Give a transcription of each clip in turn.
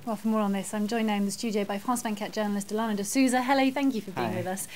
Well, for more on this, I'm joined now in the studio by France 24 journalist Ilana de Souza. Hello, thank you for being with us.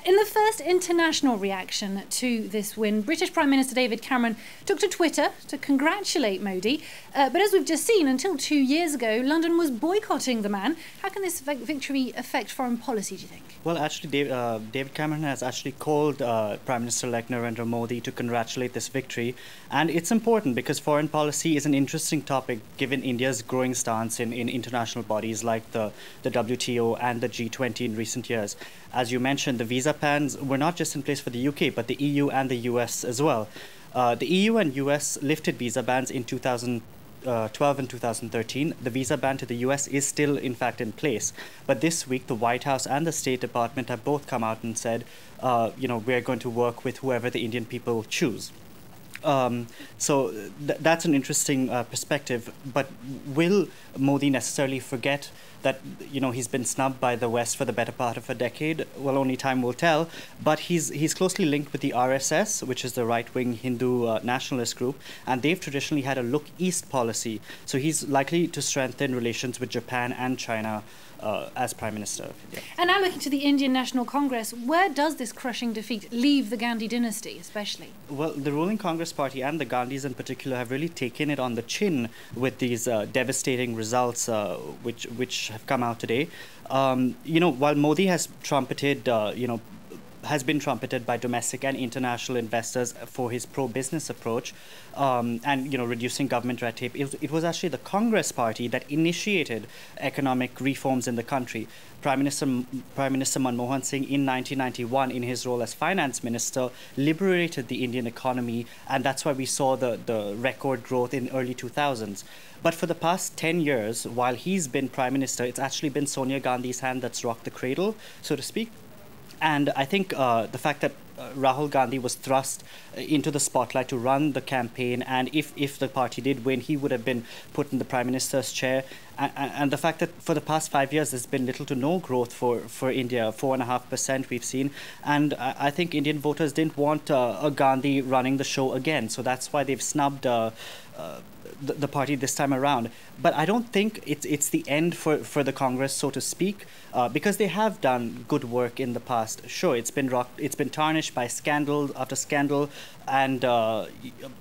In the first international reaction to this win, British Prime Minister David Cameron took to Twitter to congratulate Modi. But as we've just seen, until 2 years ago, London was boycotting the man. How can this victory affect foreign policy, do you think? Well, actually, David Cameron has actually called Prime Minister-elect Narendra Modi to congratulate this victory. And it's important because foreign policy is an interesting topic given India's growing stance in international bodies like the WTO and the G20 in recent years. As you mentioned, the visa bans were not just in place for the UK, but the EU and the US as well. The EU and US lifted visa bans in 2012 and 2013. The visa ban to the US is still, in fact, in place. But this week, the White House and the State Department have both come out and said, we're going to work with whoever the Indian people choose. That's an interesting perspective. But will Modi necessarily forget that he's been snubbed by the West for the better part of a decade? Well, only time will tell. But he's closely linked with the RSS, which is the right-wing Hindu nationalist group, and they've traditionally had a look east policy. So he's likely to strengthen relations with Japan and China as Prime Minister. Yeah. And now looking to the Indian National Congress, where does this crushing defeat leave the Gandhi dynasty, especially? Well, the ruling Congress Party and the Gandhis in particular have really taken it on the chin with these devastating results which have come out today. While Modi has trumpeted, has been trumpeted by domestic and international investors for his pro-business approach and reducing government red tape. It was actually the Congress Party that initiated economic reforms in the country. Prime Minister Manmohan Singh in 1991, in his role as finance minister, liberated the Indian economy, and that's why we saw the record growth in early 2000s. But for the past 10 years, while he's been prime minister, it's actually been Sonia Gandhi's hand that's rocked the cradle, so to speak. And I think the fact that Rahul Gandhi was thrust into the spotlight to run the campaign, and if the party did win, he would have been put in the Prime Minister's chair. And the fact that for the past 5 years, there's been little to no growth for India, 4.5% we've seen. And I think Indian voters didn't want a Gandhi running the show again. So that's why they've snubbed the party this time around. But I don't think it's the end for the Congress, so to speak, because they have done good work in the past. Sure, it's been tarnished by scandal after scandal and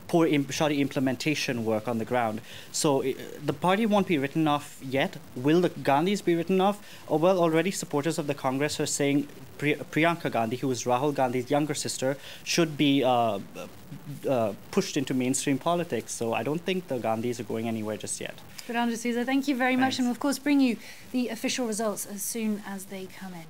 poor shoddy implementation work on the ground. So the party won't be written off yet. Will the Gandhis be written off? Oh, well, already supporters of the Congress are saying Priyanka Gandhi, who is Rahul Gandhi's younger sister, should be pushed into mainstream politics. So I don't think the Gandhis are going anywhere just yet. Ilana de Souza, thank you very much, Thanks. and we'll of course bring you the official results as soon as they come in.